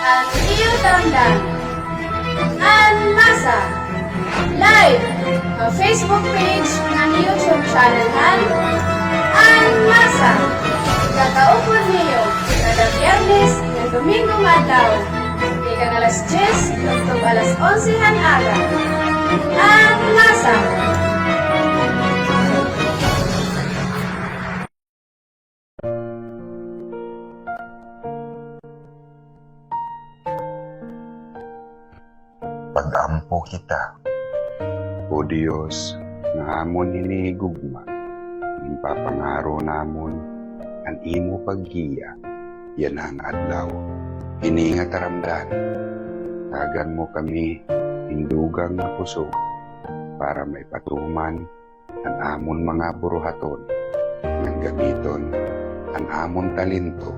at iyo damdam. An Masa Live ang Facebook page ng YouTube channel An Masa. Kataupon niyo kada Biyernes ng Domingong adlaw. Ikan alas 10 hangtod alas 11 aga. An Masa. Pag-ampo kita, O Diyos, nga amon hinihigugma, ng papangaro namon, ang imo paggiya, yan ang adlaw. Hininga taramdan, tagan mo kami, hindugang na kusog, para may patuman, ang amon mga buruhaton, ng gamiton, ang amon talento,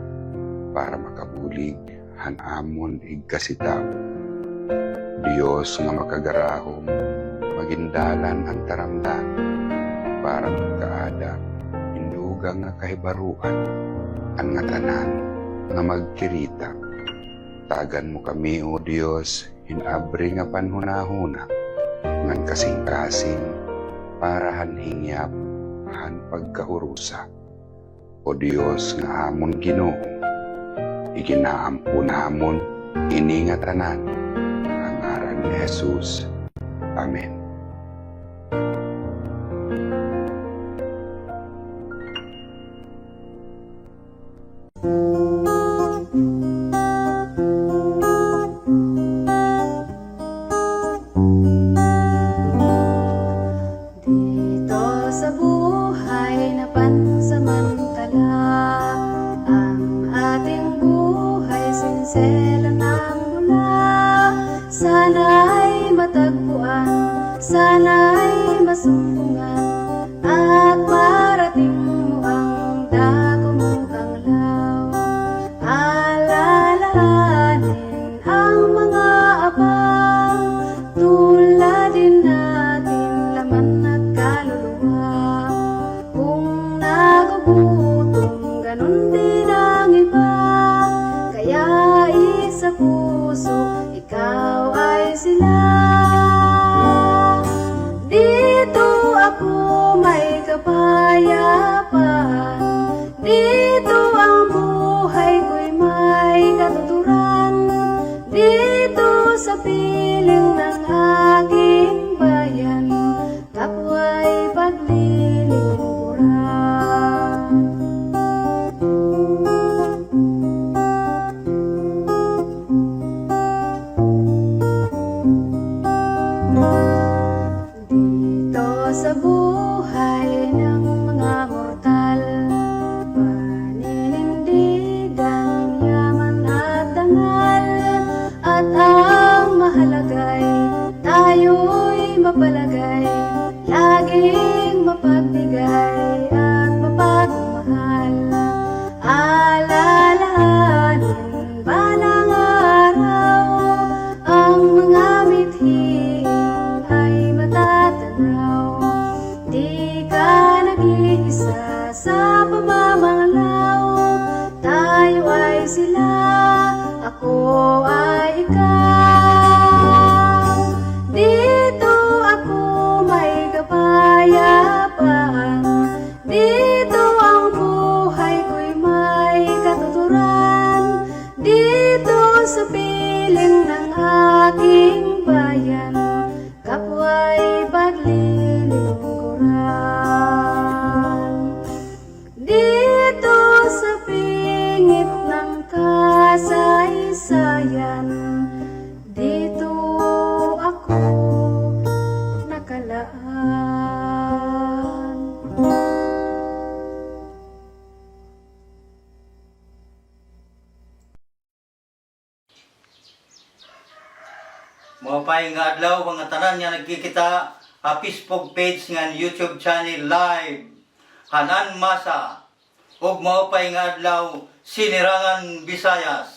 para makabulig, ang amon igkasitaw. Diyos nga makagarahom, magindalan ang taramdan, para magkaada, indugang nga kahibaruan, ang nga tanan nga magkirita. Tagan mo kami, O Diyos, hinabri nga panhunahuna, ngan kasing-kasing, para hanhingyap, han pagkaurusa. O Diyos nga amon Ginoo, iginaampo namon, ini nga tanan, ni Jesus. Amen. Dito sa buhay na pansamantala, ang ating buhay sinselang ng mula. Sana'y matagpuan, sana'y masumpungan, at marating mo ang dako mong anglaw. Alalahanin ang mga abang, tuladin natin laman at kaluluwa. Kung nagugutom, ganun din ang iba, kaya isa puso, ikaw ay sila. Dito ako may kapayapaan, dito ang buhay ko'y may katuturan, dito sa piling ng aking bayan, kapwa'y paglilingkuran. Sa buhay ng mga mortal, paninindigan, yaman at dangal, at ang mahalagay, tayo'y mapalagay, laging mapagbigay at mapagmahal. Alalahanin balang araw, ang mga mithiin ay matatanaw. Di ka nag-iisa sa pamamangalaw, tayo ay sila, ako ay ikaw. Dito ako may kapayapaan, dito ang buhay ko'y may katuturan, dito sa piling ng aking bayan, kapwa'y paglilingkuran. Dito sa pingit ng kasaysayan, dito ako nakalaan. Mapay nga adlaw mga tanan nga nagkikita Facebook page nga YouTube channel live Hanan Masa ug mapay nga adlaw Sinirangan Visayas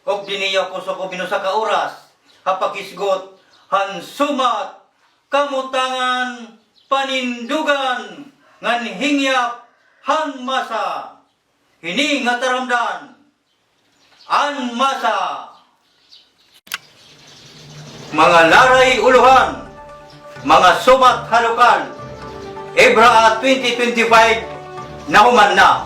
ug diniya ko sa binusa ka oras hapakisgot hansumat kamutangan panindugan ngan hingyap Han Masa hini nga taramdan Anmasa. Mga laray uluhan, mga sumat halukal, Ebra 2025 nahuman na.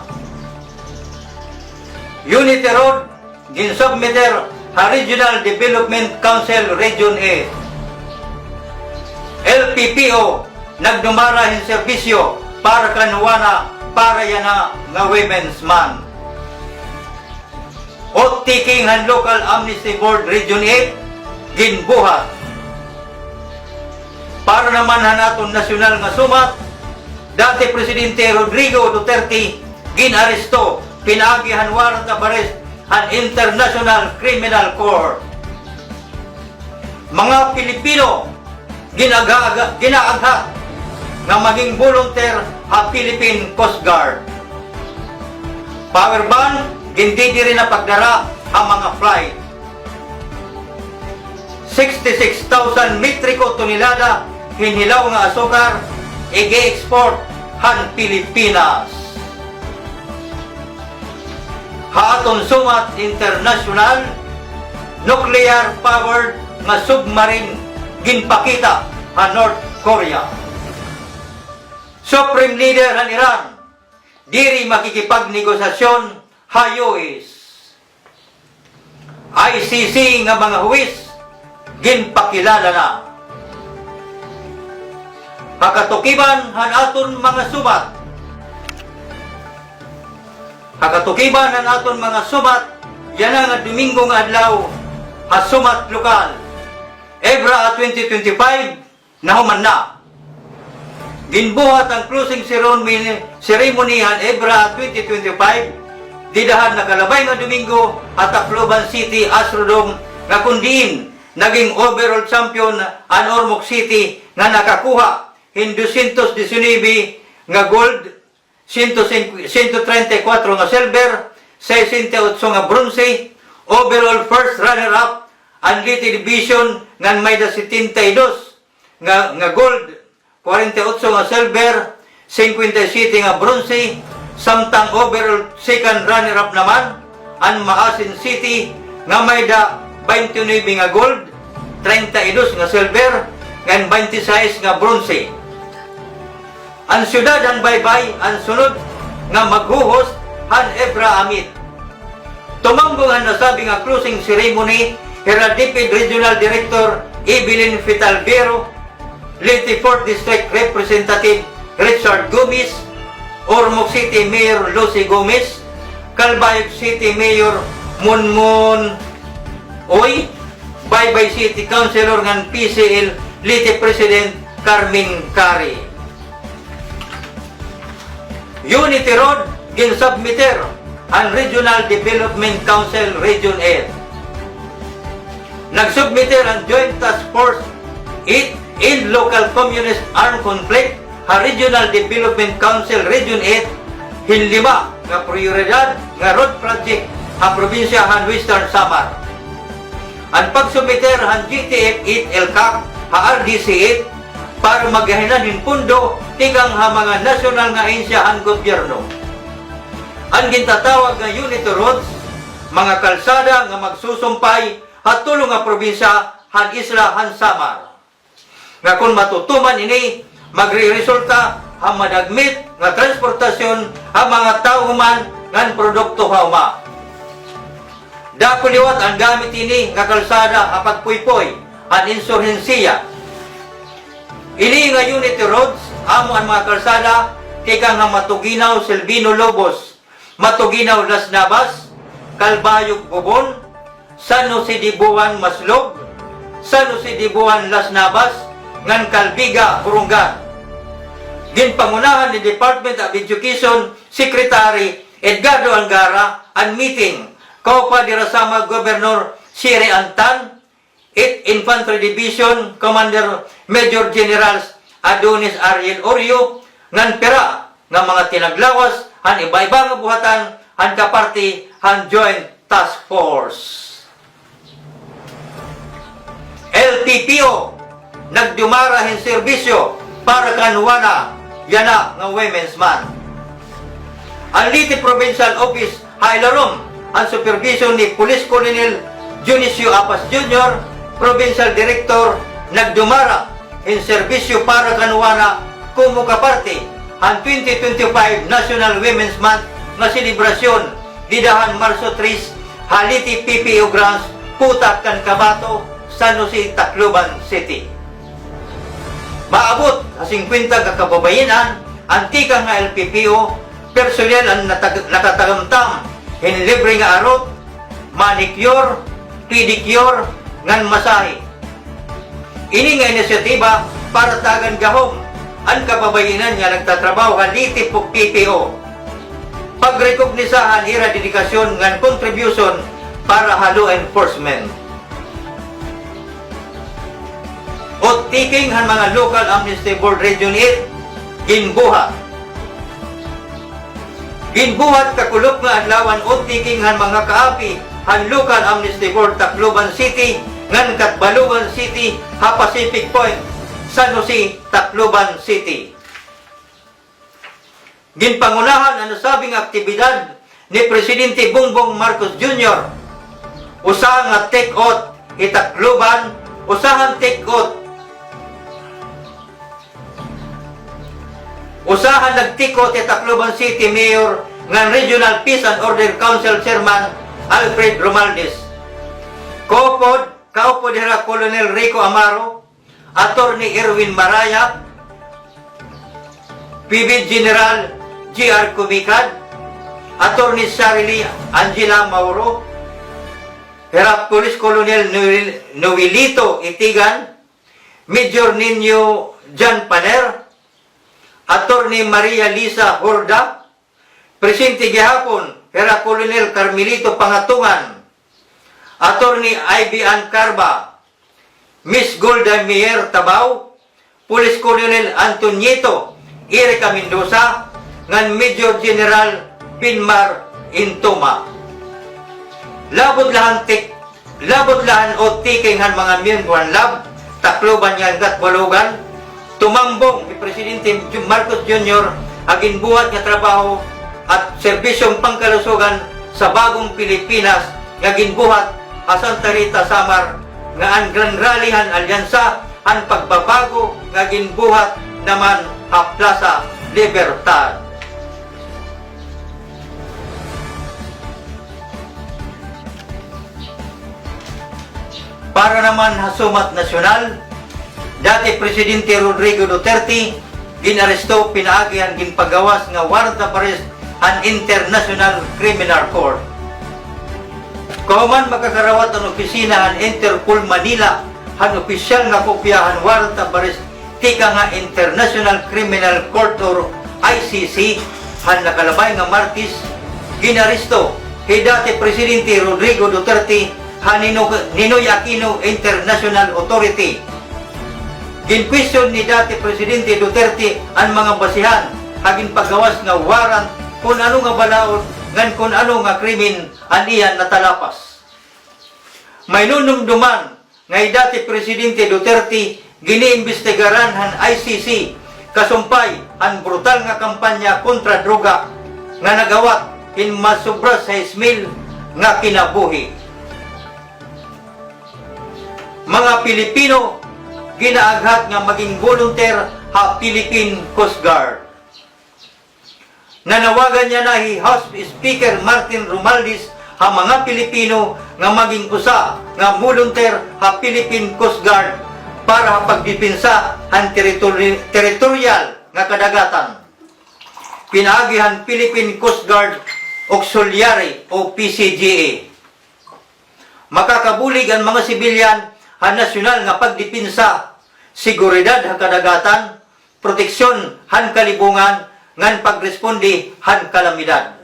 Unity Road, ginsubmitter ha Regional Development Council Region 8. LPPO, nagdumara hin serbisyo para kanuwana para yana nga Women's Month. O tiking han Local Amnesty Board Region 8, ginbuhat. Para naman hanaton nasyonal nga sumat, dati Presidente Rodrigo Duterte ginaresto, pinagihan warrant of arrest ang International Criminal Court. Mga Pilipino ginaaghat nga maging volunteer ha Philippine Coast Guard. Power ban, gindidi rin na pagdara ang mga flight. 66,000 metriko tonelada hinhilaw nga asukar igi-export han Pilipinas. Haaton sumat international nuclear powered nga submarine ginpakita ha North Korea. Supreme Leader han Iran diri makikipagnegosasyon ha US. ICC nga mga huwis ginpakilala na. Hakatukiban han aton mga sumat. Hakatukiban han aton mga sumat yan nga Domingo nga adlaw ha sumat lokal. Ebra 2025 nahuman na. Ginbuhat ang closing ceremony han Ebra 2025 didahan nakalabay nga Domingo at Tacloban City Astrodome nga kundiin naging overall champion ang Ormoc City nga nakakuha in 219 nga gold, 134 nga silver, 68 nga bronze, overall first runner-up ang Leyte Division nga may 72 nga gold, 48 nga silver, 57 nga bronze, samtang overall second runner-up naman ang Maasin City nga may 29 nga gold, 32 nga silver, ngan 26 nga bronze. Ang syudad ang baybay, ang sunod nga maghuhos han Ebra Amit. Tumambong ang nasabi nga closing ceremony Heradipid Regional Director Evelyn Fitalvero, Leyte 4th District Representative Richard Gomez, Ormoc City Mayor Lucy Gomez, Calbayog City Mayor Munmun Oy, Baybay City Councilor ng PCL Leyte President Carmen Cari. Unity Road, ginsubmitter ang Regional Development Council Region 8. Nagsubmitter ang Joint Task Force in Local Communist Armed Conflict ha Regional Development Council Region 8 hinlima nga prioridad nga road project ha probinsya han Western Samar. Ang pagsubmitter han GTF 8 LCAC ha RDC 8 para maghahinan hin pundo tigang ha mga nasyonal nga ahensyahan gobyerno. Ang gintatawag nga Unity Roads, mga kalsada nga magsusumpay at tulong nga probinsya han isla han Samar. Nga kung matutuman ini, magre-resulta ha madagmit nga transportasyon ang mga tao human ngan produkto hauma. Dako liwat ang gamit ini nga kalsada ha pagpuypoy ang insurhensiya. Ini nga Unity Roads, amo ang mga kalsada, kaya nga Matuginaw, Silvino Lobos, Matuginaw, Las Navas, Calbayog, Bubon, San Jose de Buwan, Maslog, San Jose de Buwan, Las Navas, ngan Calbiga, Burungan. Ginpangunahan ni Department of Education Secretary Edgardo Angara ang meeting kaupa dirasama Governor Siri Antan, 8th Infantry Division Commander Major Generals Adonis Ariel Orio ngan pera nga mga tinaglawas han iba-iba nga buhatan han kaparti han Joint Task Force. LTPO nagdumara hin serbisyo para kanuwana yana nga Women's Month. Ang Leyte Provincial Office ha ilarom ang supervision ni Police Colonel Dionisio Apas Jr., Provincial Director, nagdumara in serbisyo para kanuwana kumo kaparte ang 2025 National Women's Month nga selebrasyon didahan Marso 3 Haliti PPO Grounds, Putak kan Kabato, San Jose, Tacloban City. Maabot sa 50 ka kababayenan, antika nga LPPO, personel ang nakatagamtam, hinlibre nga arot, manicure, pedicure, ngan masahe. Ini nga inisyatiba para tagan gahom ang kababayenan nga nagtatrabaho haliti po PPO. Pagrekognisahan ira dedikasyon ngan contribution para halo enforcement. O tiking han mga local amnesty board region 8 ginbuhat. Ginbuhat kakulop nga adlawan o tiking han mga kaapi han local amnesty board Tacloban City ngan Katbalugan City ha Pacific Point, San Jose, Tacloban City. Ginpangunahan ang nasabing aktibidad ni Presidente Bongbong Marcos Jr. Usahan nga take-out itakluban, usahan take-out. Usahan nag-take-out itakluban City Mayor ng Regional Peace and Order Council Chairman Alfred Romaldes. Kaupod dira Colonel Rico Amaro, Attorney Erwin Maraya, PB General G.R. Kumikad, Attorney Sarili Angela Mauro, Hirap Police Colonel Noelito Itigan, Major Nino Jan Paner, Attorney Maria Lisa Horda, Presidente gihapon Hirap Colonel Carmelito Pangatungan, Attorney Ivy Ann Carba, Miss Golda Meyer Tabao, Police Colonel Antonieto Erika Mendoza, ngan Major General Binmar Intoma. Labot lahan o tiking han mga miyembroan lab, Tacloban yan Gatbalogan, tumambong ni Presidente Marcos Jr. agin buhat nga trabaho at serbisyong pangkalusugan sa bagong Pilipinas agin buhat a Santa Rita Samar nga ang Grand Rallyhan Alyansa ang pagbabago nga agin buhat naman a Plaza Libertad. Para naman hasumat nasyonal, dati Presidente Rodrigo Duterte ginaresto pinaagihan ginpagawas nga warrant of arrest ang International Criminal Court. Kauman makakarawat ang opisina ang Interpol Manila ang opisyal nga kopyahan warrant of arrest tika nga International Criminal Court or ICC han nakalabay nga Martis ginaresto kay dati Presidente Rodrigo Duterte Ninoy Aquino International Authority. Ginquestion ni dati Presidente Duterte ang mga basihan hagin paggawas nga warrant kung ano nga balaod ngan kung ano nga krimen aniyan natalapas. May nunumduman nga dati Presidente Duterte giniimbestigaran han ICC kasumpay ang brutal nga kampanya kontra droga nga nagawat in masubra sa 6,000 nga kinabuhi. Mga Pilipino ginaaghat nga maging volunteer ha Philippine Coast Guard. Nanawagan niya na House Speaker Martin Romualdez ha mga Pilipino nga maging usa nga volunteer ha Philippine Coast Guard para pagdepensa ang territorial nga kadagatan. Pinaagihan Philippine Coast Guard Auxiliary o PCGA. Makakabulig ang mga sibilyan ang nasyonal nga pagdepensa, seguridad han kadagatan, proteksyon han kalibungan, ngan pagresponde han kalamidad.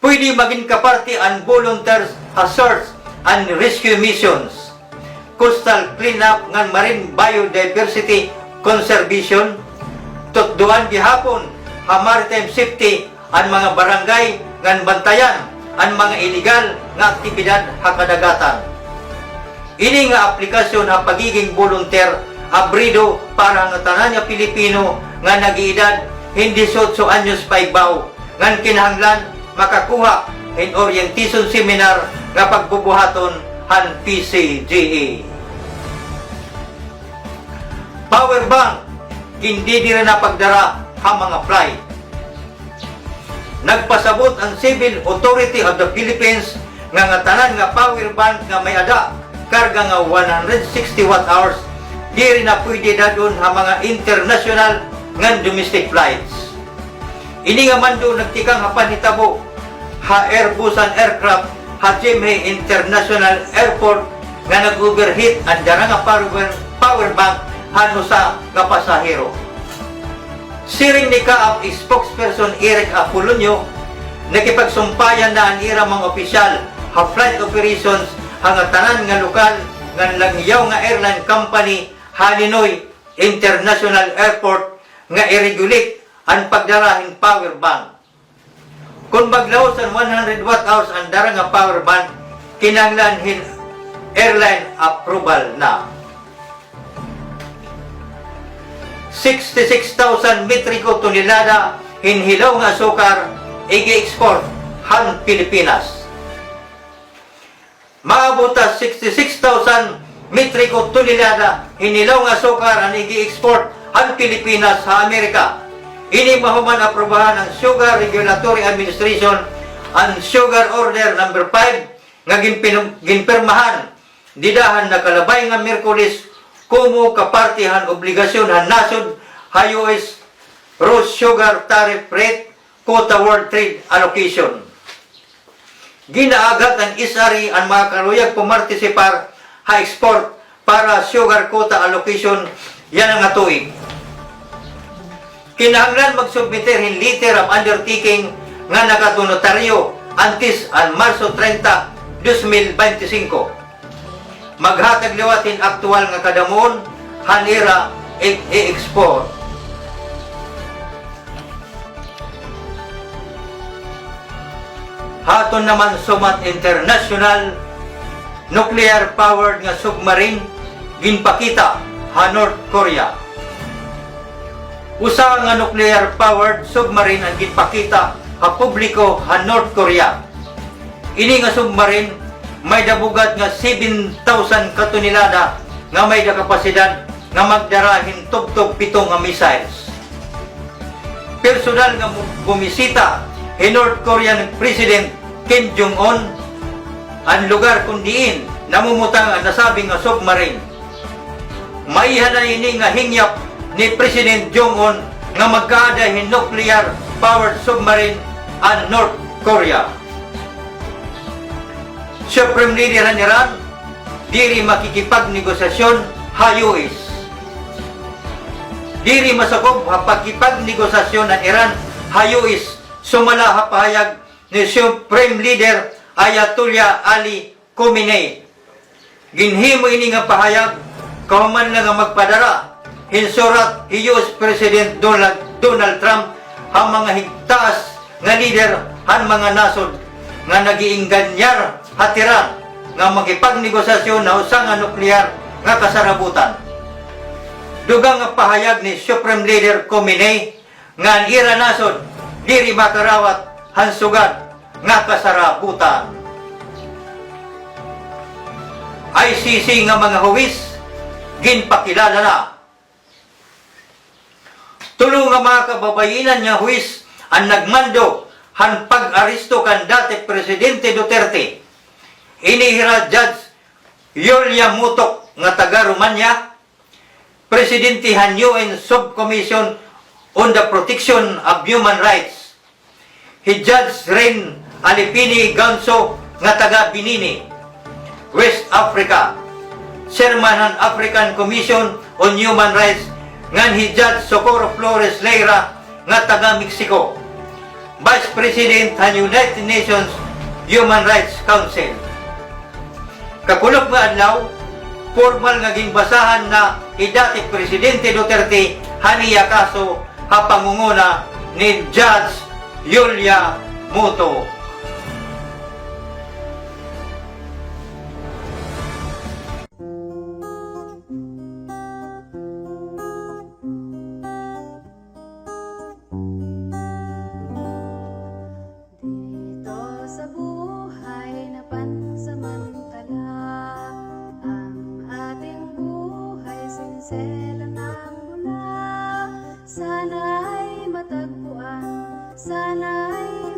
Pwede maging kaparte ang volunteers ha search and rescue missions, coastal cleanup ngan marine biodiversity conservation, tutduan gihapon ha maritime safety ang mga barangay ngan bantayan ang mga illegal nga aktibidad ha kadagatan. Ini nga aplikasyon ha pagiging volunteer abrido para nga tanan nga Pilipino nga nag-iedad hindi 18 anyos pa ibaw ngan kinahanglan makakuha in orientation seminar nga pagbubuhaton han PCGA. Power bank, hindi dira na pagdara ang mga flight. Nagpasabot ang Civil Authority of the Philippines nga tanan nga power bank nga may ada karga nga 160 watt-hours diri na pwede dadon ha mga international nga domestic flights. Ini nga man do nagtikang hapanhitabo ha Airbus and aircraft ha Jimhe International Airport nga nag-overheat ang dara nga power bank hano sa nga pasahero. Siring ni Kaap spokesperson Eric Apolonio, nakipagsumpayan na ang ira mga opisyal ha flight operations hanga tanan nga lokal nga langyaw nga airline company Hanoi International Airport nga i-regulate ang pagdarahin power bank. Kung maglaw sa 100 watt-hours ang dara nga power bank, kinahanglan airline approval na. 66,000 metriko tonelada hinhilaw nga asukar igi-export han Pilipinas. Maabot sa 66,000 metriko tonelada hinhilaw nga asukar ang igi-export han Pilipinas sa Amerika. Ini mahuman aprobahan ng Sugar Regulatory Administration ang Sugar Order No. 5 nga ginpirmahan didahan nakalabay nga Miyerkules kumo kapartihan obligasyon han nasod ha US Raw Sugar Tariff Rate Quota World Trade Allocation. Ginaagat ang isari ang mga karuyag pumartisipar ha export para sugar quota allocation yan ang atuig. Kinahanglan magsubmiter hin letter of undertaking nga nakatunotaryo antes ang Marso 30, 2025. Maghatag liwatin aktual nga kadamon hanira i-export. Haton naman sumat international nuclear powered nga submarine ginpakita ha North Korea. Usa nga nuclear powered submarine ang ginpakita ha publiko ha North Korea. Ini nga submarine may dabugat nga 7,000 katonelada nga may kapasidad nga magdara hintugtog 7 nga missiles. Personal nga bumisita North Korean President Kim Jong-un ang lugar kung diin namumutang ang nasabing nga submarine. Maihan na ini nga hingyap ni President Jong-un nga magkaada hin nuclear powered submarine ang North Korea. Supreme Leader ng Iran, diri makikipagnegosasyon ha US. Diri masakop ha pakipagnegosasyon ng Iran ha US sumala ha pahayag ni Supreme Leader Ayatollah Ali Khamenei. Ginhimo ini nga pahayag kahuman lang nga magpadara hinsurat hi US President Donald Trump ang mga higtaas nga leader han mga nasod nga nagiingganyar hatiran nga makipagnegosasyon na usa nga nuklear nga kasarabutan. Dugang nga pahayag ni Supreme Leader Khamenei nga ang ira nasod diri makarawat hansugad nga kasarabutan. ICC nga mga huwis ginpakilala na. Tulo nga mga kababayinan nga huwis ang nagmando han pag-aristo kan dati Presidente Duterte. Inihira Judge Yulia Mutok nga taga Romania, Presidente han UN Subcommission on the Protection of Human Rights. Hi Judge Ren Alipini Ganso nga taga Binini, West Africa, Chairman han African Commission on Human Rights ngan hi Judge Socorro Flores Leira nga taga Mexico, Vice President han United Nations Human Rights Council. Kakulog nga adlaw, formal nga ginbasahan na idati Presidente Duterte haniya kaso ha pangunguna ni Judge Yulia Mutok. Dito sa buhay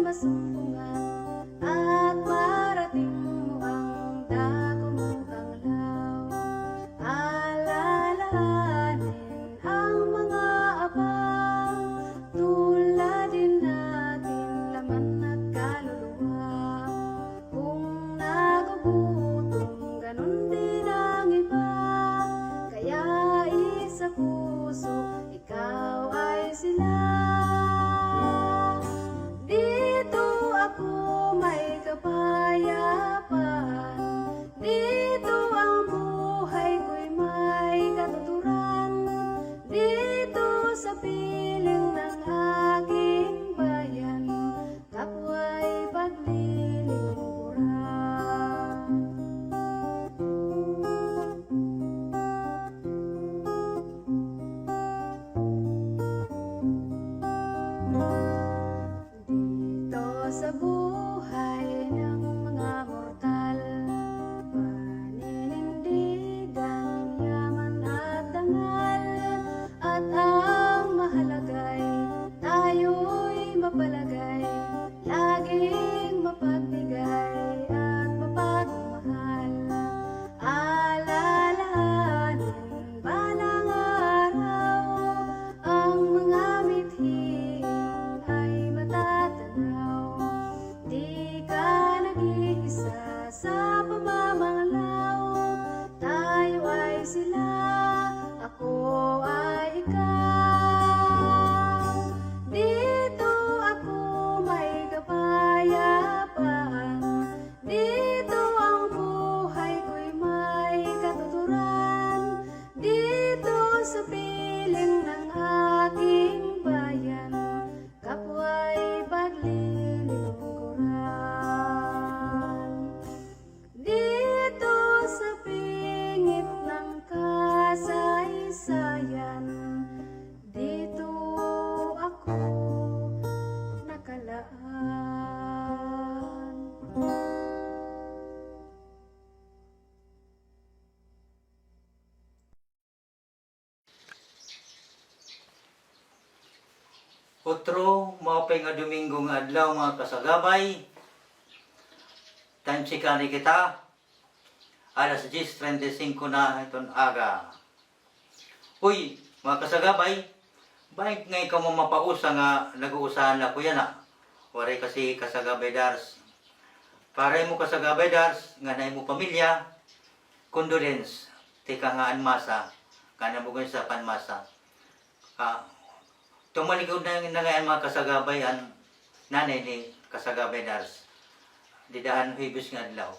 masumpungan at marating mo ang dako mong anglaw. Alalahanin ang mga abang, tuladin natin laman at kaluluwa. Kung nagugutom, ganun din ang iba. Kaya isa puso, ikaw ay sila. Dito ako may kapayapaan, dito ang buhay ko'y may katuturan. Dito sa piling ng aking bayan, kapwa'y paglilingkuran. Dito sa buhay ng mga mortal, paninindigan, yaman at dangal, at ang mahalagay, tayo'y mapalagay, laging mapagbigay at mapagmahal. Alalahanin balang araw, ang mga mithiin ay matatanaw. Di ka nag-iisa sa pamamangalaw, tayo ay sila, ako ay ikaw. Dito ako may kapayapaan, dito ang buhay ko'y may katuturan. Dito sa piling ng aking bayan, kapwa'y paglilingkuran. Dito sa pingit ng kasaysayan, dito ako nakalaan. Otro, maupay nga Domingo nga adlaw mga kasagabay. Tansikani kita. Alas 10:35 na iton aga. Uy, mga kasagabay, baik nga ikaw mo mapausa nga nag-uusahan na ko yan ha. Waray kasi kasagabay dars. Para mo kasagabay dars, nga na mo pamilya, condolence, tika nga anmasa, kana mo sa panmasa. Tumaligod na ngayon mga kasagabay ang nanay ni kasagabay dars. Didahan huibos nga adlaw.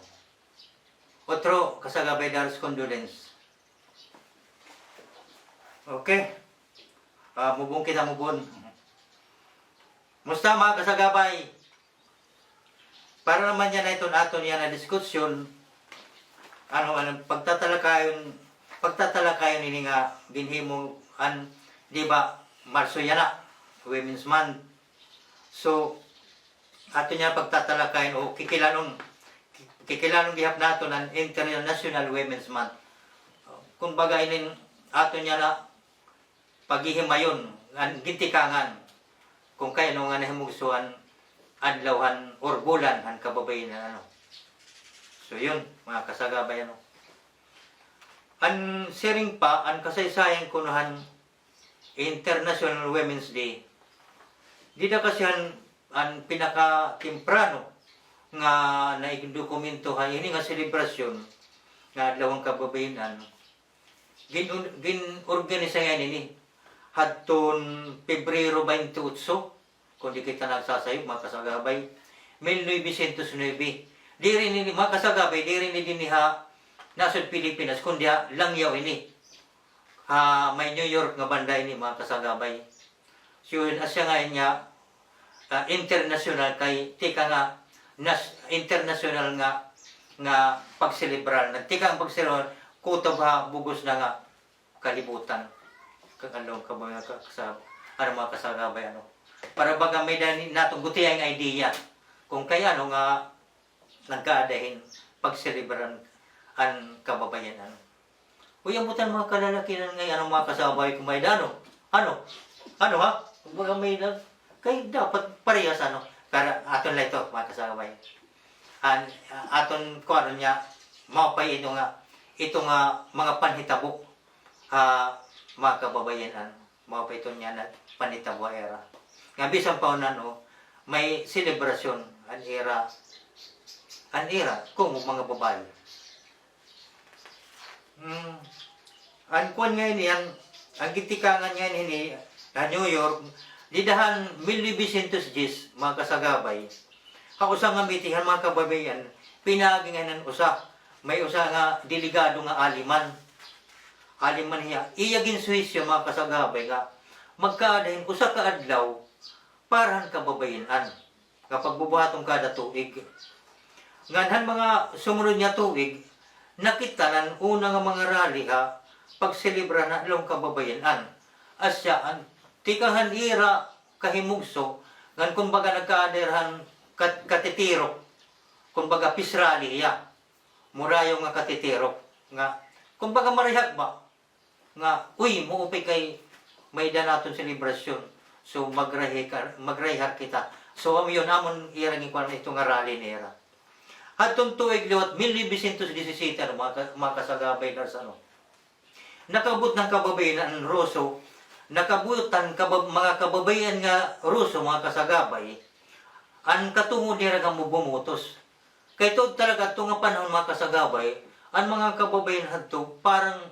Otro kasagabay dars condolence. Okay. Mubong kita mubon. Musta mga kasagabay? Para naman yan na ito nato niya na diskusyon. Pagtatalakayon ini nga binhimo di ba? Marso yan na, Women's Month. So, ato niya pagtatalakayin o kikilanong gihap nato ng International Women's Month. Kung baga inin ato niya na paghihimayon, gintikangan, kung kaya nung nga nahimugsuhan, adlawhan or bulan, ang kababayin na ano. So yun, mga kasagabay ano. Ang sharing pa, ang kasaysayan kunuhan, International Women's Day. Di na kasi ang pinaka-timprano nga naidokumento ini nga selebrasyon nga adlawang kababayenan. Gin-organisa yan ini hadton Pebrero 28, kung di kita nagsasayop mga kasagabay, 1909. Di rin ini mga kasagabay, di rin ini ha nasod Pilipinas, kundi langyaw ini. May New York nga banda ini mga kasagabay. So yun asya nga niya international kay tika nga international nga pagselebrar na tika ang pagselebrar kutob ha bugos na nga kalibutan kakalong mga mga kasagabay ano para baga may natong gutiyang idea kung kaya ano nga nagkaadahin pagselebran ang kababayan ano. Uy, amutan mga kalalakinan ngayon, mga kasabay kung may dano. Ano ha? Kung baga may kay dapat parehas ano. Pero aton lang ito, mga kasagabay. Aton ko ano niya, maupay ito nga mga panhitabo, mga kababayan, maupay ito niya na panhitabo era. Nga bisan pa no, may selebrasyon an era kung mga babae. Ang kuan ngayon yan, ang gitikangan ngayon ini na New York, didahan 1910 mga kasagabay. Kausa nga mitihan mga kababayan, pinaginganan usa. May usa nga delegado nga aliman. Aliman niya. Iyagin suwisyo mga kasagabay nga magkaadahin usa ka adlaw parahan kababayan. Kapag bubuhatong kada tuig. Nganhan mga sumunod niya tuig, nakita nan una nga mga rally pagselebra na long kababayan. Asya, tikahan ira kahimugso, ngan kumbaga nagkaaderahan katitirok, kumbaga pisrali ya. Murayo nga katitirok, nga, kumbaga marihag ba? Nga, uy, muupay kay may danaton selebrasyon. So, magrahihar kita. So, yun, amon irangin ko ito nga rally nera. At itong tuig liwat, 1917, mga kasagabay na sa nakabut ng kababayan ang Ruso, nakabutan mga kababayan nga Ruso, mga kasagabay, ang katungod nila nga mo bumutos. Kaya ito talaga, ito nga panahon mga kasagabay, ang mga kababayan hadto, parang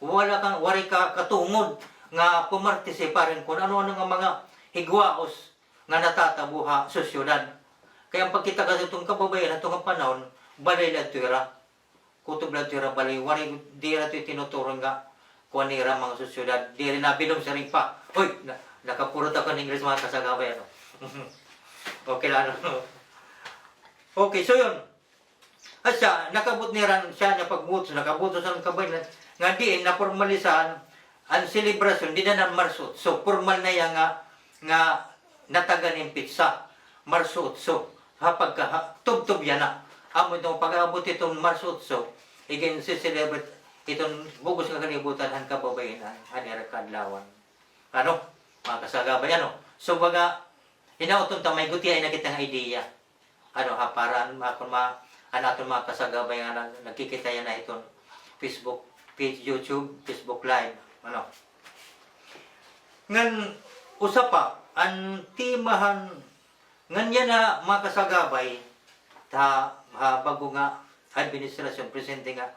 wari ka katungod nga pumartisi parang kung ano-ano nga mga higwaos nga natatabuha sa syudad. Kaya ang pagkita kasi itong kababayan, itong panahon, balay lang tuwira. Kutob lang tuwira, balay, wari, di na ito tinuturong nga, kung nira mga susyudad, di rin nabilong sa rin pa. Uy, nakapurot ako ng Ingles mga kasagabay, Okay lang, Okay, so yun. At siya, nakabut niran siya niya pagbutos, nakabutos ang kabayan, nga diin, napormalisahan, ang selebrasyon, di na ng Marso. So, formal na yan nga natagan yung pizza. Marso 8. Tub-tub yan na. Amo itong pag-aabot itong Marso 8, again, si-celebrate itong bugos nga kanibutan ang kababayan, ang kadlawan. Mga kasagabay, So, baga, hinauton tamay guti ay nakita nga ideya. Para aton mga kasagabay nga nagkikita yan na itong Facebook page, YouTube, Facebook Live. Ngan, usa pa, ang timahan, ngan yan na mga kasagabay, bago nga administrasyon, presente nga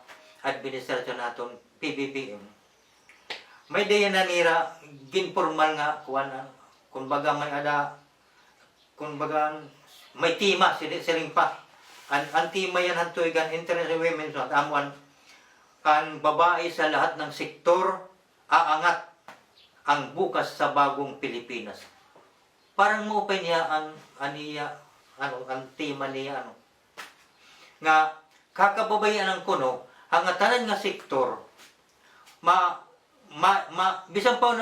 administrasyon naton PBBM, may daya na nira, ginformal nga, kumbaga may tima, siling pa. Ang tima yan hantuigan, International Women's Month, amuan, ang babae sa lahat ng sektor, aangat ang bukas sa bagong Pilipinas. Parang maupay niya ang tema niya, nga, kakababayan ang kuno, ang tanan nga sektor, bisan pa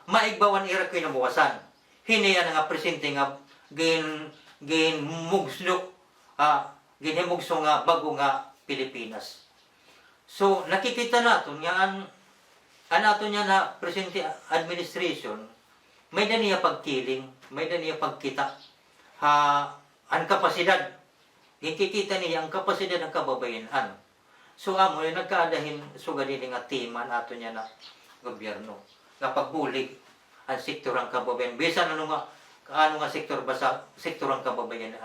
maigbawan ira ko nabuwasan. Hiniya na nga presente nga, ginhimugso nga bago nga Pilipinas. So, nakikita natin nga nato niya na presente administration, may na niya pagkiling, may na niya pagkita, ang kapasidad. Ikikita niya ang kapasidad ng kababayan. So, amo, nagkaadahin sugadin nga tema nato niya na gobyerno. Nga pagbulig ang sektor ng kababayan. Bisan ano nga sektor ba sa sektor ng kababayan?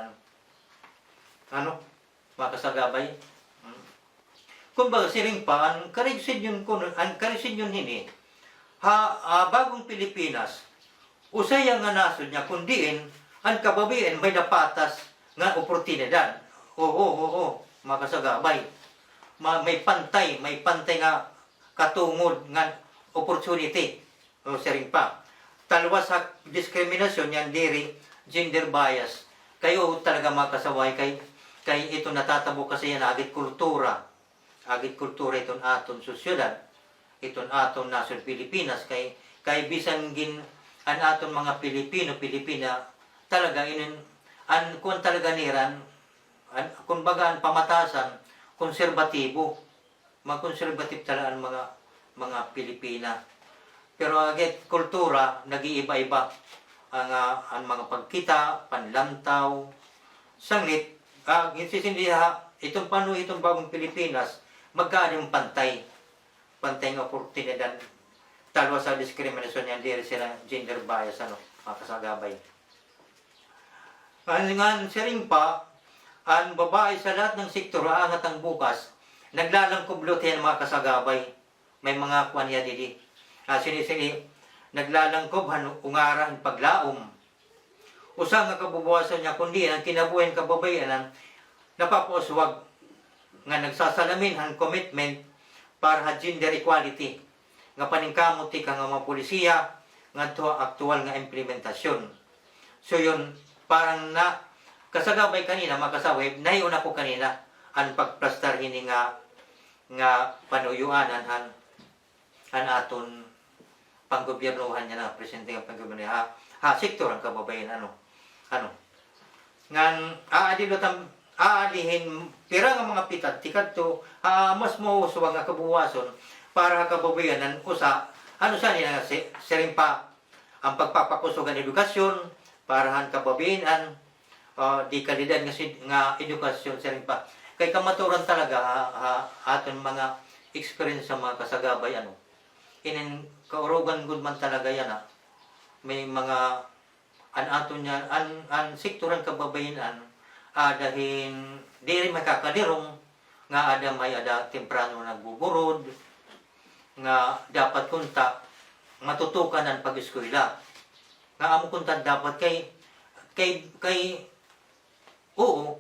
Mga kasagabay? Kung baga siring pa, ang karegsyon hini, bagong Pilipinas, usaya nga nasod niya, kundiin, ang kababayan may napatas nga oportunidad. Oo, mga kasagabay. May pantay nga katungod nga opportunity. O siring pa. Talwas sa diskriminasyon yan, diri, gender bias. Kayo talaga mga kasaway, kay ito natatabo kasi yan, agit kultura iton aton sosyedad, iton aton nasod Pilipinas, kay bisan an aton mga Pilipina talaga kung talaga niran kung baga ang pamatasan konserbatibo, konserbative talaga ang mga Pilipina, pero agit kultura nag-iiba-iba. ang mga pagkita, panlantaw, sanglit, itong itong bagong Pilipinas, magkaan yung pantay ng oportunidad, talwa sa diskriminasyon yan, diri sila gender bias, mga kasagabay. Nga siring pa, ang babae sa lahat ng sektor, aangat ang bukas, naglalangkoblot yan mga kasagabay, may mga kuwan niya didi. Sinisili, naglalangkob, ungaran, paglaom. Usa nga kabubuwasan niya, kundi ang kinabuhin kababayanan, napapauswag nga nagsasalamin ang commitment para ha gender equality. Nga paningkamuti ka nga mga polisiya, nga to aktual nga implementasyon. So yun, parang na kasagabay kanina, makasawib, naiuna ko kanina, ang pagplastar hini nga panuyuanan han aton panggobyernohan niya na presidente ng panggobyerno sektor ang kababayan ngan aalihin pira nga mga pitad tikad to mas mauuswag nga kabuwason para kababayanan usa sa nila siring pa ang pagpapakusog ng edukasyon para han kababayan di kalidad nga edukasyon siring pa kay kamaturan talaga aton mga experience sa mga kasagabay inin kaurugan gud man talaga yan may mga aton yan an sektoran kababayan dahin diri makakadirong nga may temprano nagbuburod nga dapat kunta matutukan ang pag-eskwela nga amo kunta dapat kay oo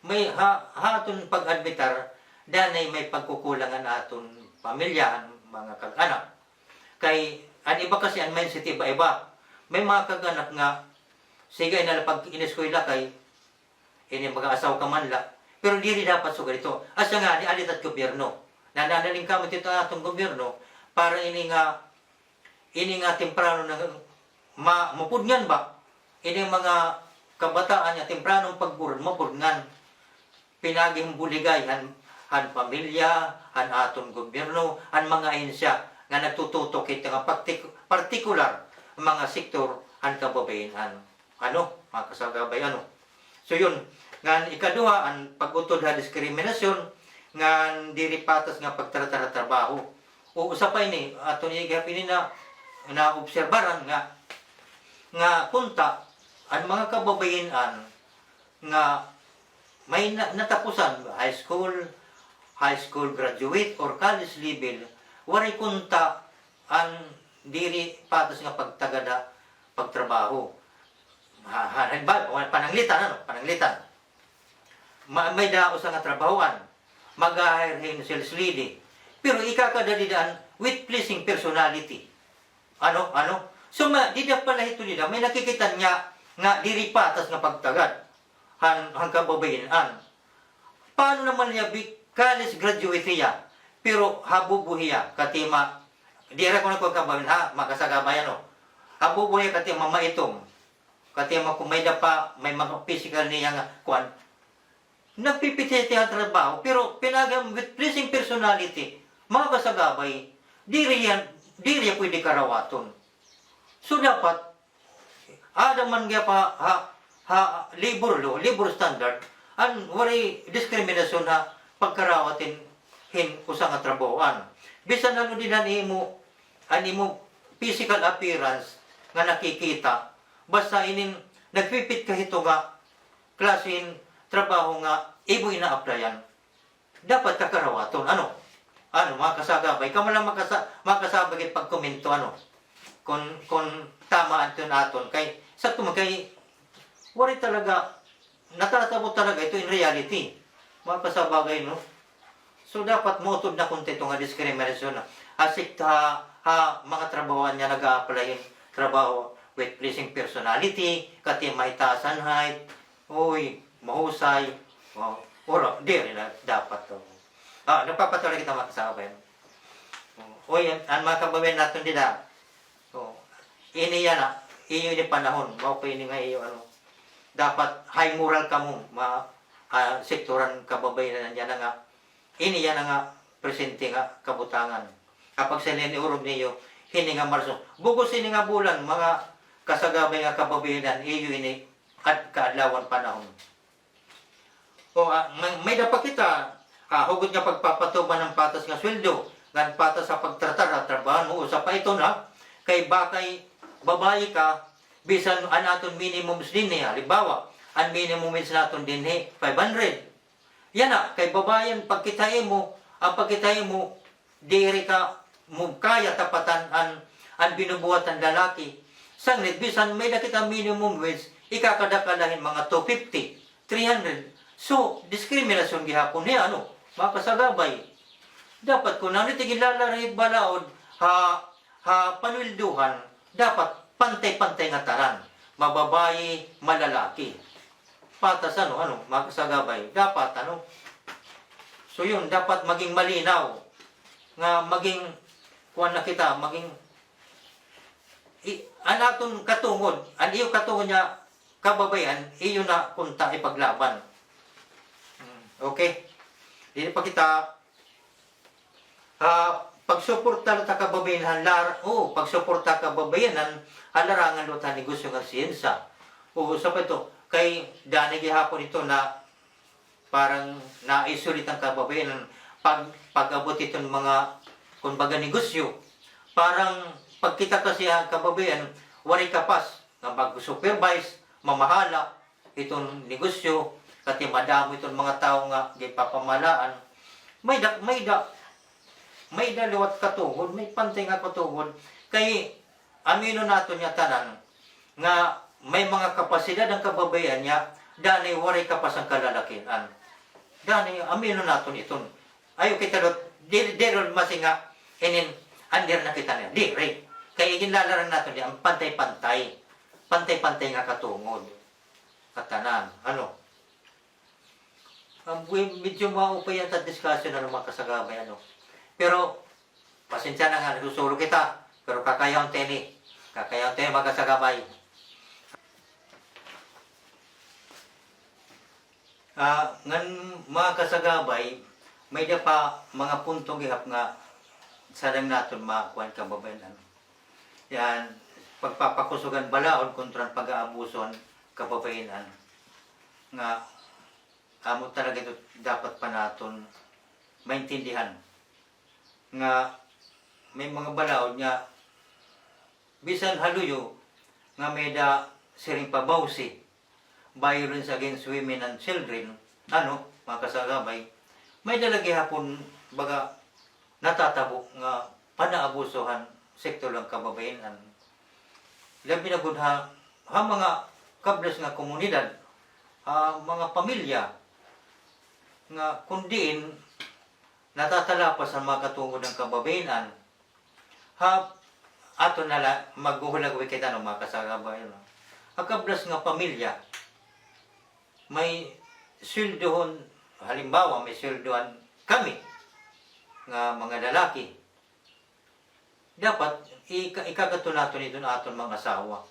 may aton pag-admitar danay may pagkukulangan aton pamilya mga kag-anak kay ang iba kasi ang mindset iba may mga kag-anak nga sige na pag ineskwela kay ini mag-aasaw ka man la pero dili dapat so ganito asa nga ni alit at gobyerno nananaling ka matito atong gobyerno para ini nga temprano na mapudngan ba ini mga kabataan niya tempranong pagburod mapudngan pinaging buligay han pamilya han aton gobyerno han mga ahensya nga nagtututok ito nga partikular mga sektor han kababayan mga kasagabay so yun nga ikaduha ang pag-utod ha diskriminasyon nga diri patas nga pagtratrabaho o usapay ni aton igapin na obserbaran nga kunta ang mga kababayan nga may natapusan high school graduate or college level waray kunta ang diri patas nga pagtagada pagtrabaho pananglitan may daos nga trabahoan mag-hire sales lady pero ikakadalidan with pleasing personality so di na pala ito nila may nakikita niya nga diri patas nga pagtagad hang kababayan paano naman niya college graduate niya pero habubuhiya katima di ra ko nagkababayan makasagabayan habubuhiya katima maitong katima kung may dapa may mga physical niya nga kuan nagpipitete ang trabaho pero pinagam with pleasing personality mga kasagabay diri pwede karawaton so dapat ada man nga pa labor standard an wari diskriminasyon pagkarawatin usa nga trabahoan bisan din animo physical appearance nga nakikita basta inin nagpipit ka hito nga klasin trabaho nga ibo ina-applyan dapat kakarawaton mga kasagabay kamo lang makasabay pagkomento kung tama aton kay sa kay wari talaga natatabot talaga ito in reality mga kasabagay so dapat motod na kontento nga diskriminasyon asik mga trabahoan niya nag-a-applyin trabaho with pleasing personality kati mahitasan height mahusay di rin dapat nagpapatuloy kita mga kasabay ang mga kababayan natin dida ini yan iyo ni panahon ini nga iyo dapat high moral ka mo sektoran kababayan yan nga ini yan nga presente nga kabutangan kapag sa niniurog niyo hini nga marso bugos ini nga bulan mga kasagabay nga kababayan iyo ini at kaadlawan panahon. O may dapat kita hugot nga pagpapatuban ng patas nga sweldo, ngan patas sa pagtratar at trabaho mo usa pa ito na kay bakay babae ka bisan anaton minimum din halimbawa ang minimum wage naton din 500. Yan na kay babayan pagkitahin mo ang pagkitahin mo diri ka mo kaya tapatan ang binubuhat ng lalaki. Sanglit bisan may nakita minimum wage ikakadakalahin mga 250, 300. So, diskriminasyon gihapon niya, makasagabay. Dapat kung nanitigin lalari balaod, panwilduhan, dapat pantay-pantay nga tanan. Mababayi, malalaki. Patas, makasagabay. Dapat, So yun, dapat maging malinaw. Nga maging, kuwan na kita, maging, anaton katungod, ang iyo katungod niya, kababayan, iyo na punta ipaglaban. Okay? Dili pa kita pagsuporta ta kababayan pagsuporta kababayanan alarangan lo ta negosyo nga siyensa. Sa pa ito kay dani gihapon ito na parang naisulit ang kababayanan pag-abot itong mga kumbaga negosyo. Parang pagkita kasi ang kababayan wari kapas nga mag-supervise mamahala itong negosyo kati madamo itong mga tao nga gipapamalaan may liwat katungod may pantay nga katungod kay amino nato niya tanan nga may mga kapasidad ang kababayan niya danay waray kapas ang kalalakian danay amino nato iton ayo kita deron masinga inin under na kita niya dire kay ginlalaran nato niya ang pantay-pantay nga katungod katanan medyo maupay yan sa discussion mga kasagabay pero pasensya na nga nagsusulo kita pero kakayaw teni mga kasagabay ngan mga kasagabay may da pa mga puntong gihap nga sadang naton makuan kababayan yan pagpapakusugan balaod kontra pag-aabuson kababayan nga amo talaga ito dapat pa naton maintindihan nga may mga balaod nga bisan haluyo nga may da siring pabawsi violence against women and children mga kasagabay may dalagi hapon baga natatabo nga panaabusohan sektor lang kababayan labi na gud ha mga kablas nga komunidad mga pamilya nga kundiin natatalapas ang mga katungod ng kababayan ato nala maghuhulagway kita ng mga kasagabay ang kablas nga pamilya may sweldohon halimbawa may sweldohan kami nga mga lalaki dapat ikagato nato nito na aton mga asawa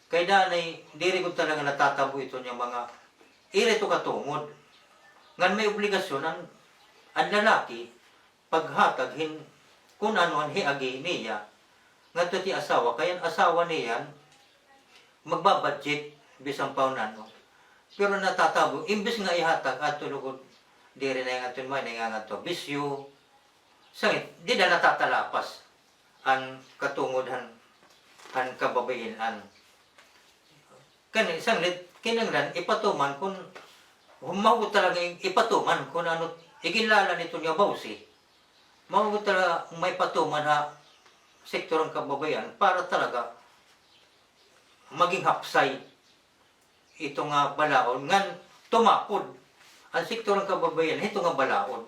kay danay diri gud talaga natatabo ito yung mga irito katungod ngan may obligasyon ang lalaki paghatag kung ano ang hiagi niya ngadto ti asawa kay ang asawa niya magbabudget bisang paunan pero natatabo imbes nga ihatag ato lugod diri na nga aton may nga to bisyo sangit di na natatalapas ang katungod han kababayan kani sanglit kinanglan ipatuman kung humagot talaga ipatuman kung ano iginlala nito niya bawsi mahugot talaga may patuman sektor ng kababayan para talaga maging hapsay ito nga balaod ngan tumakod ang sektor ng kababayan ito nga balaod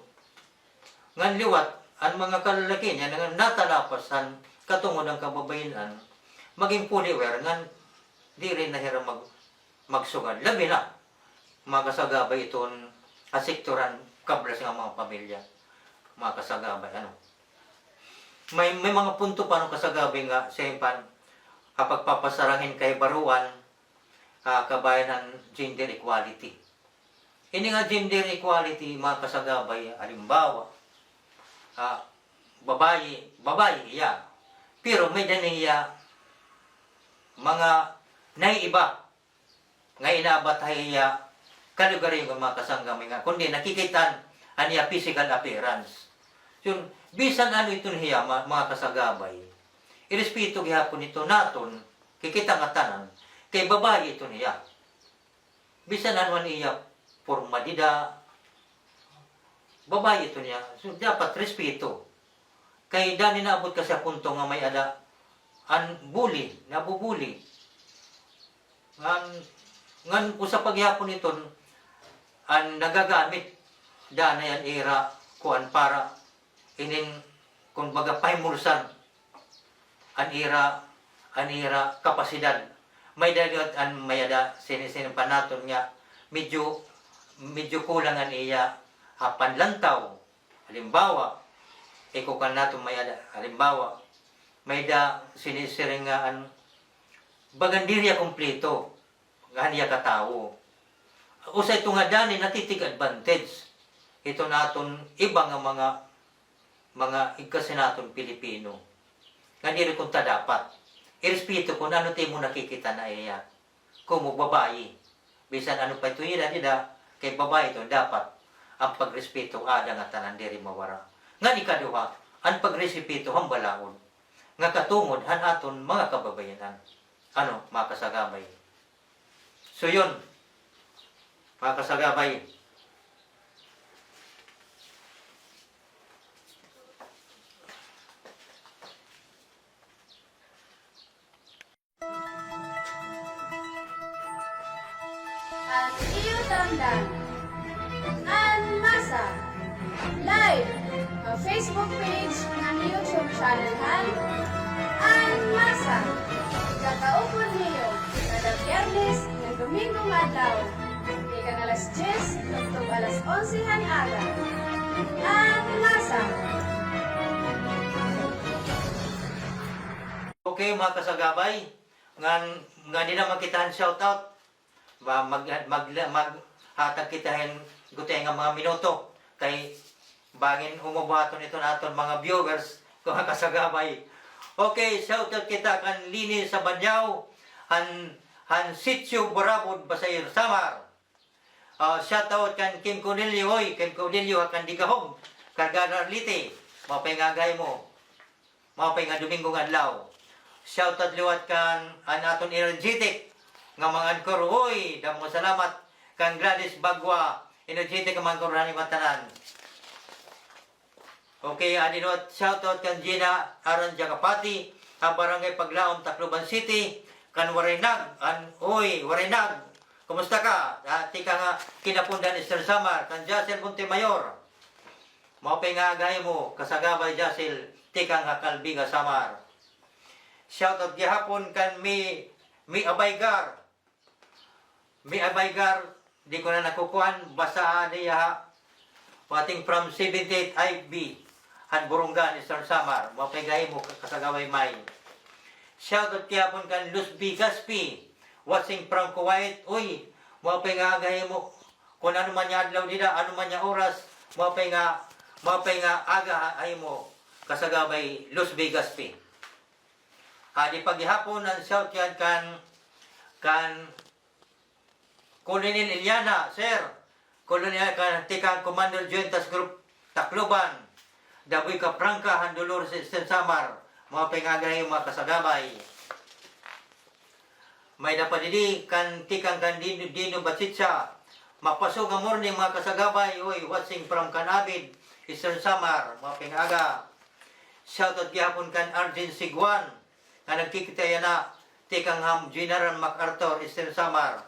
ngan liwat ang mga kalalaki niya nga natalapas ang katungod ng kababayan maging puliwer ngan di rin nahira magsugad labi na mga kasagabay iton asektoran kablas ng mga pamilya mga kasagabay may mga punto pa ng kasagabay nga sempan kapag papasarahin kay baruan kabayan ng gender equality ini nga gender equality mga kasagabay halimbawa babae iya pero may daniya mga naiiba nga inabatay kalugari ng mga kasanggamay nga kundi nakikitan aniya physical appearance. Yun, bisan ano ito niya mga kasagabay, irespeto gihapon ito naton, kikita nga tanan, kay babae ito niya. Bisan ano niya, formalida, babae ito niya. So, dapat respeto. Kay dani naabot ka sa punto nga may ada, bully, nabubuli. Ngan usap paghapon ito, ang nagagamit dana yan era kuan para inin kung baga pahimulsan an era kapasidad may dagat an mayada sinisin pa naton nga medyo kulang an iya panlantaw halimbawa ikukan naton mayada halimbawa may da sinisiring nga an bagandirya kompleto nga niya katao usay ito nga dani natitig advantage ito naton iba nga mga igkasi naton Pilipino nga diri kung ta dapat irespeto kung ano tayo mo nakikita na iya kung babae bisan ano pa ito nida kay babae ito dapat ang pagrespeto ada nga tanan diri mawara nga ikaduha ang pagrespeto hambalaon nga katungod han aton mga kababayanan ano mga kasagabay so yun mga kasagabay. At iyo tandaan, An Masa, live, ang Facebook page ng YouTube channel han, An Masa. Ikataupon niyo, kada Biyernes ng Domingong adlaw, ikan alas 10, tugtog alas 11 han aga. An Masa. Okay mga kasagabay, nga di naman kita shoutout, hatag kitahin gutay nga mga minuto, kay bangin umubuhaton ito naton mga viewers, mga kasagabay. Okay, shoutout kita kan Lini sa Banyaw, han Sitio Barabod, Basayir, Samar. Shoutout kan Kim Cornelio, Kim Cornelio, kan Digahog, Karganar Liti, mapay nga gay mo, mapay nga Domingong adlaw. Shoutout liwat kan aton energetic nga mga ankor, hoy, damo salamat kan Gladys Bagwa, energetic nga mga ankor ni matanan. Okay, adinot shoutout kan Gina Aranja Kapati, ang Barangay Paglaom, Tacloban City, kan Warinag, Warinag, kumusta ka? Tika nga kinapundan ni Sir Samar, kan Jacel Montemayor, maupay nga agay mo, kasagabay Jacel, tika nga Kalbi nga Samar. Shoutout gihapon kan mi Abaygar. Mi Abaygar, di ko na nakukuhan, basa niya wating from 78 IB, han Burungan ni Sir Samar, mapagay mo kasagaway may. Shoutout gihapon kan Luz B. Gaspi, watching from Kuwait, uy, mapagay mo, kung ano man niya adlaw nila, ano man niya oras, mapay nga aga ay mo, kasagaway Luz B. Gaspi. Di paghihapon ang shout yan kan Colonel Iliana, Sir. Colonel kan tikang Commander Jointas Group Tacloban. Daboy ka Prangka, Handulor sa Samar. Mga pengagay mga kasagabay. May dapadidi kan tikang kan Dino Batsitsa. Mapasok ang morning mga kasagabay. Uy, watching from Kanabid, Eastern Samar. Mga pengaga. Shoutout gihapon kan Arjen Siguan. Nga nagkikita yan na tikang ham General MacArthur, Eastern Samar.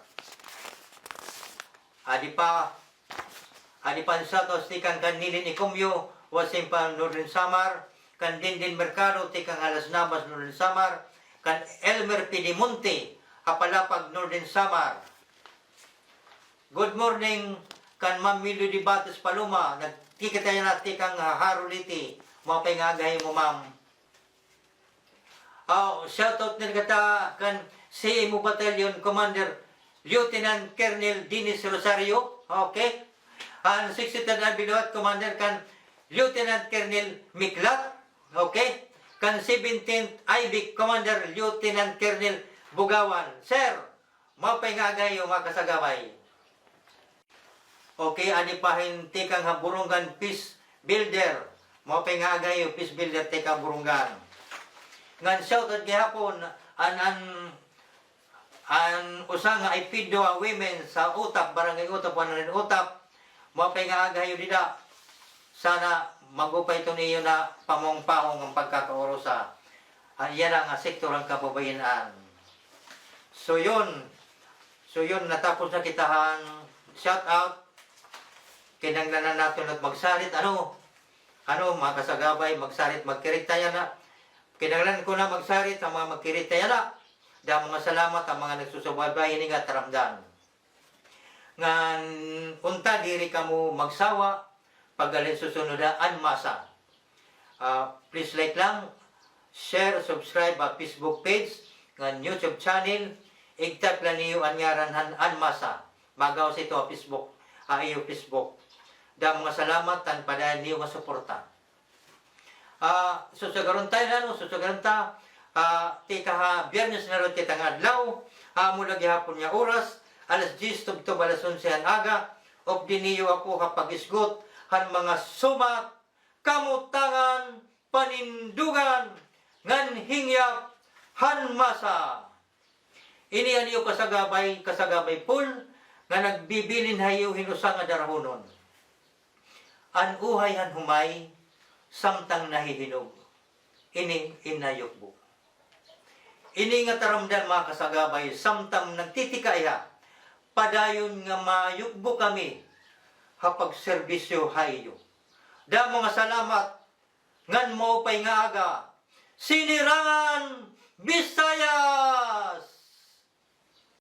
Adi pa satos tikang kan Nilin Ikumyo, wasim pa Northern Samar, kan Dindin Mercado, tikang Alas Navas, Northern Samar, kan Elmer Pidimonte, Kapalapag, Northern Samar. Good morning, kan Ma'am Milo Di Bates Paluma, nagkikita yan na tikang Haruliti, mga pengagay mo ma'am. Shoutout na kata kan CMO Battalion Commander Lieutenant Colonel Dennis Rosario, okay? Ang 63rd Arbiluat Commander kan Lieutenant Colonel Miklat, okay? Kan 17th IBIC Commander Lieutenant Colonel Bugawan. Sir, maupay nga agayo mga kasagabay. Okay, anipahin tikang haburungan peace builder. Maupay nga agayo peace builder tikang burungan. Ngan shoutout gihapon an usa nga ipido ang women sa utap, barangay utap, wanarin utap. Maupay nga agayo dida. Sana magupay ito niyo na pamongpahong ang pagkakaurusa. Yan ang sektor ng kababayanan. So yun, natapos na kitahan. Shout out. Kinanglanan natin at magsalit. Ano, mga kasagabay, magsalit, magkiritaya na. Kinanglanan ko na magsalit, ang mga magkiritaya na. Dahil mga salamat ang mga nagsusubaybay, ini nga taramdan. Ngan, unta, diri ka mo magsawa, paggalin susunod na anmasa. Please like lang, share, subscribe ang Facebook page, ng YouTube channel, igtag lang niyo ang ngaranhan anmasa. Magaw sa ito ang Facebook, iyo Facebook. Dahil mga salamat, tan padayan niyo nga suporta. Susagaron tayo susagaron ta, tika ha, biyernes na rin kitang adlaw, mula gihapon niya oras, alas 10 tubtob alas 11 aga, of diniyo ako kapag isgot, han mga sumat, kamutangan, panindugan, ngan hingyap, han masa. Ini aniyo kasagabay pool, nga nagbibilin hayo hinusang nga darahonon. An uhay han humay, samtang nahihinog. Ini inayokbo. Ini nga taramdan mga kasagabay, samtang nagtitikaya, padayon nga mayukbo kami, hapag serbisyo hayo. Da mga salamat, ngan mo pa'y nga aga, sinirangan, bisa